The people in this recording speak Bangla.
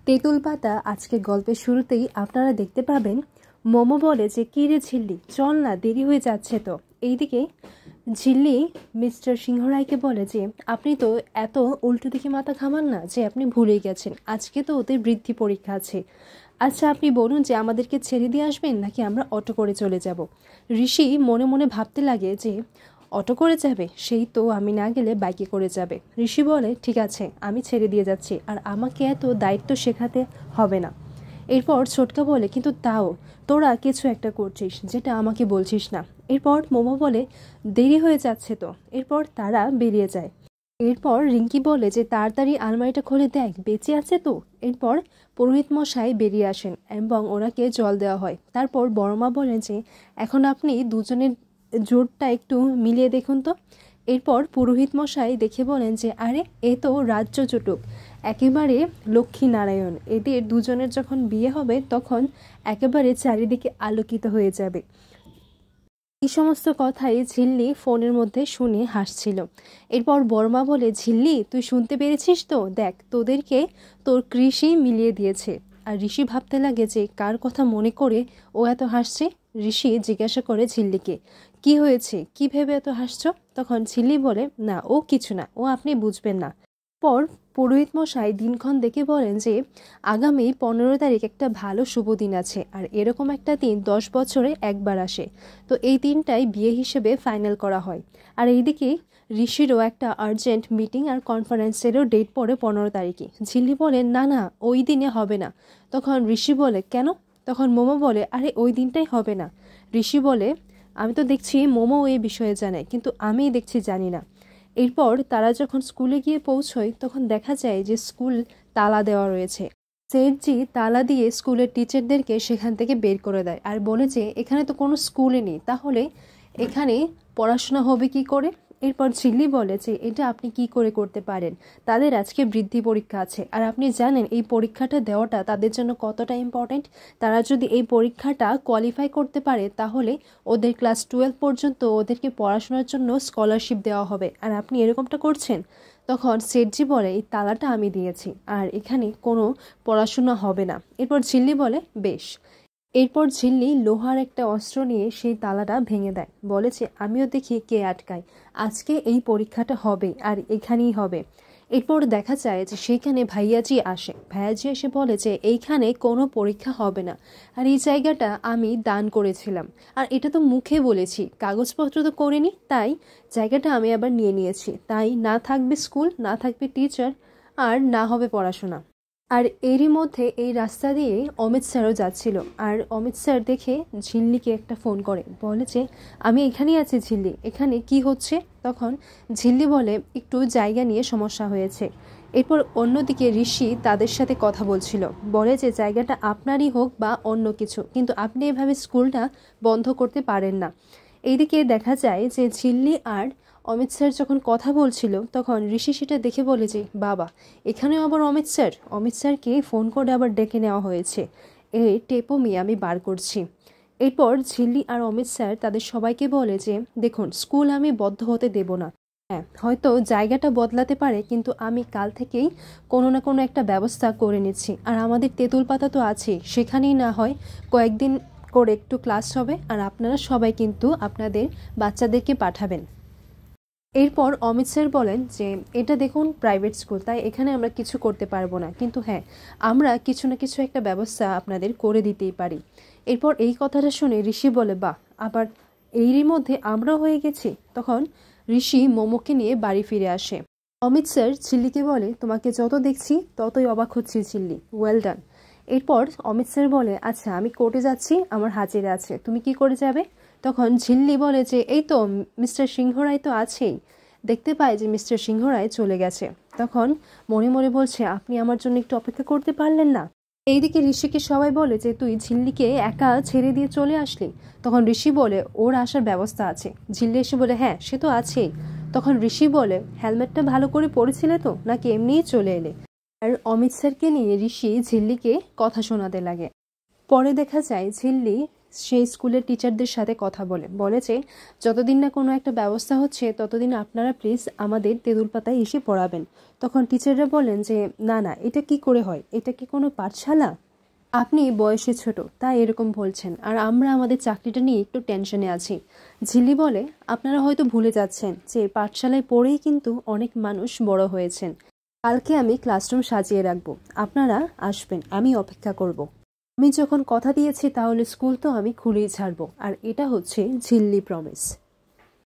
তেঁতুল পাতা আজকে গল্পের শুরুতেই আপনারা দেখতে পাবেন মোমো বলে যে কী রে ঝিল্লি, চল না, দেরি হয়ে যাচ্ছে তো। এইদিকে ঝিল্লি মিস্টার সিংহরায়কে বলে যে আপনি তো এত উল্টো দিকে মাথা ঘামান না যে আপনি ভুলেই গেছেন, আজকে তো ওদের বৃদ্ধি পরীক্ষা আছে। আচ্ছা আপনি বলুন যে আমাদেরকে ছেড়ে দিয়ে আসবেন নাকি আমরা অটো করে চলে যাব। ঋষি মনে মনে ভাবতে লাগে যে অটো করে যাবে, সেই তো আমি না গেলে বাইকে করে যাবে। ঋষি বলে ঠিক আছে, আমি ছেড়ে দিয়ে যাচ্ছি, আর আমাকে এত দায়িত্ব শেখাতে হবে না। এরপর ছোটকা বলে কিন্তু তাও তোরা কিছু একটা করছিস যেটা আমাকে বলছিস না। এরপর মোমো বলে দেরি হয়ে যাচ্ছে তো। এরপর তারা বেরিয়ে যায়। এরপর রিঙ্কি বলে যে তাড়াতাড়ি আলমারিটা খুলে দেখ বেঁচে আছে তো। এরপর পুরোহিত মশাই বেরিয়ে আসেন এবং ওনাকে জল দেওয়া হয়। তারপর বড়মা বলেন যে এখন আপনি দুজনের জোরটা একটু মিলিয়ে দেখুন তো। এরপর পুরোহিত মশাই দেখে বলেন যে আরে এ তো রাজ্য জটুক, একেবারে লক্ষ্মী নারায়ণ, এদের দুজনের যখন বিয়ে হবে তখন একেবারে চারিদিকে আলোকিত হয়ে যাবে। এই সমস্ত কথাই ঝিল্লি ফোনের মধ্যে শুনে হাসছিল। এরপর বর্মা বলে ঝিল্লি তুই শুনতে পেরেছিস তো, দেখ তোদেরকে তোর কৃষি মিলিয়ে দিয়েছে। আর ঋষি ভাবতে লাগে যে কার কথা মনে করে ও এত হাসছে। ঋষি জিজ্ঞাসা করে ঝিল্লিকে কি হয়েছে, কি ভেবে এত হাসছো। তখন ঝিল্লি বলে না ও কিছু না, ও আপনি বুঝবেন না। পর পুরোহিত মশাই দিনক্ষণ দেখে বলেন যে আগামী 15 তারিখ একটা ভালো শুভ দিন আছে, আর এরকম একটা দিন 10 বছরে একবার আসে, তো এই দিনটাই বিয়ে হিসেবে ফাইনাল করা হয়। আর এইদিকে ঋষিরও একটা আর্জেন্ট মিটিং আর কনফারেন্সেরও ডেট পড়ে 15 তারিখে। ঝিল্লি বলে না না ওই দিনে হবে না। তখন ঋষি বলে কেন। তখন মোমো বলে আরে ওই দিনটাই হবে না। ঋষি বলে আমি তো দেখছি মোমো এই বিষয়ে জানে, কিন্তু আমি দেখছি জানি না। এরপর তারা যখন স্কুলে গিয়ে পৌঁছয় তখন দেখা যায় যে স্কুল তালা দেওয়া রয়েছে। সেঠজি তালা দিয়ে স্কুলের টিচারদেরকে সেখান থেকে বের করে দেয় আর বলে যে এখানে তো কোনো স্কুলে নেই, তাহলে এখানে পড়াশোনা হবে কি করে। এরপর ঝিল্লি বলে যে এটা আপনি কি করে করতে পারেন, তাদের আজকে বৃদ্ধি পরীক্ষা আছে, আর আপনি জানেন এই পরীক্ষাটা দেওয়াটা তাদের জন্য কতটা ইম্পর্টেন্ট। তারা যদি এই পরীক্ষাটা কোয়ালিফাই করতে পারে তাহলে ওদের ক্লাস 12 পর্যন্ত ওদেরকে পড়াশোনার জন্য স্কলারশিপ দেওয়া হবে, আর আপনি এরকমটা করছেন। তখন সেঠজি বলে এই তালাটা আমি দিয়েছি আর এখানে কোনো পড়াশোনা হবে না। এরপর ঝিল্লি বলে বেশ। এরপর ঝিল্লি লোহার একটা অস্ত্র নিয়ে সেই তালাটা ভেঙে দেয়, বলেছে আমিও দেখি কে আটকায়, আজকে এই পরীক্ষাটা হবে আর এখানেই হবে। এরপর দেখা যায় যে সেইখানে ভাইয়াজি আসে। ভাইয়াজি এসে বলে যে এইখানে কোনো পরীক্ষা হবে না, আর এই জায়গাটা আমি দান করেছিলাম, আর এটা তো মুখে বলেছি, কাগজপত্র তো করিনি, তাই জায়গাটা আমি আবার নিয়ে নিয়েছি, তাই না থাকবে স্কুল, না থাকবে টিচার, আর না হবে পড়াশোনা। আর এরই মধ্যে এই রাস্তা দিয়ে অমিত স্যারও যাচ্ছিল, আর অমিত স্যার দেখে ঝিল্লিকে একটা ফোন করে, বলে যে আমি এখানেই আছি ঝিল্লি, এখানে কি হচ্ছে। তখন ঝিল্লি বলে একটু জায়গা নিয়ে সমস্যা হয়েছে। এরপর অন্যদিকে ঋষি তাদের সাথে কথা বলছিল, বলে যে জায়গাটা আপনারই হোক বা অন্য কিছু, কিন্তু আপনি এভাবে স্কুলটা বন্ধ করতে পারেন না। এইদিকে দেখা যায় যে ঝিল্লি আর অমিত স্যার যখন কথা বলছিল তখন ঋষি সেটা দেখে বলে যে বাবা এখানেও আবার অমিত স্যারকে ফোন করে আবার ডেকে নেওয়া হয়েছে, এই টেপও আমি বার করছি। এরপর ঝিল্লি আর অমিত স্যার তাদের সবাইকে বলে যে দেখুন স্কুল আমি বদ্ধ হতে দেব না, হ্যাঁ হয়তো জায়গাটা বদলাতে পারে, কিন্তু আমি কাল থেকেই কোনো না কোনো একটা ব্যবস্থা করে নিচ্ছি, আর আমাদের তেঁতুল পাতা তো আছে, সেখানেই না হয় কয়েকদিন করে একটু ক্লাস হবে, আর আপনারা সবাই কিন্তু আপনাদের বাচ্চাদেরকে পাঠাবেন। এরপর অমিত স্যার বলেন যে এটা দেখুন প্রাইভেট স্কুল, তাই এখানে আমরা কিছু করতে পারবো না, কিন্তু হ্যাঁ আমরা কিছু না কিছু একটা ব্যবস্থা আপনাদের করে দিতেই পারি। এরপর এই কথাটা শুনে ঋষি বলে বাহ, আবার এরই মধ্যে আমরাও হয়ে গেছি। তখন ঋষি মোমোকে নিয়ে বাড়ি ফিরে আসে। অমিত স্যার ঝিল্লিকে বলে তোমাকে যত দেখছি ততই অবাক হচ্ছি ঝিল্লি, ওয়েল ডান। এরপর অমিত স্যার বলে আচ্ছা আমি কোর্টে যাচ্ছি, আমার হাজিরা আছে, তুমি কি করে যাবে। তখন ঝিল্লি বলে যে এই তো মিস্টার সিংহরায় তো আছেই। দেখতে পায় যে মিস্টার সিংহরায় চলে গেছে। তখন মনে মনে বলছে আপনি আমার জন্য একটু অপেক্ষা করতে পারলেন না। এইদিকে ঋষিকে সবাই বলে যে তুই ঝিল্লিকে একা ছেড়ে দিয়ে চলে আসলি। তখন ঋষি বলে ওর আসার ব্যবস্থা আছে। ঝিল্লি এসে বলে হ্যাঁ সে তো আছেই। তখন ঋষি বলে হেলমেটটা ভালো করে পরেছিলে তো, নাকি এমনিই চলে এলে। আর অমিত স্যারকে নিয়ে ঋষি ঝিল্লিকে কথা শোনাতে লাগে। পরে দেখা যায় ঝিল্লি সেই স্কুলের টিচারদের সাথে কথা বলে যে যতদিন না কোনো একটা ব্যবস্থা হচ্ছে ততদিন আপনারা প্লিজ আমাদের তেঁতুল পাতায় এসে পড়াবেন। তখন টিচাররা বলেন যে না না, এটা কি করে হয়, এটা কি কোনো পাঠশালা? আপনি বয়সে ছোট তাই এরকম বলছেন, আর আমরা আমাদের চাকরিটা নিয়ে একটু টেনশনে আছি। ঝিল্লি বলে আপনারা হয়তো ভুলে যাচ্ছেন যে পাঠশালায় পড়েই কিন্তু অনেক মানুষ বড় হয়েছেন। কালকে আমি ক্লাসরুম সাজিয়ে রাখবো, আপনারা আসবেন, আমি অপেক্ষা করব। আমি যখন কথা দিয়েছি তাহলে স্কুল তো আমি খুলেই ছাড়বো, আর এটা হচ্ছে ঝিল্লি প্রমিস।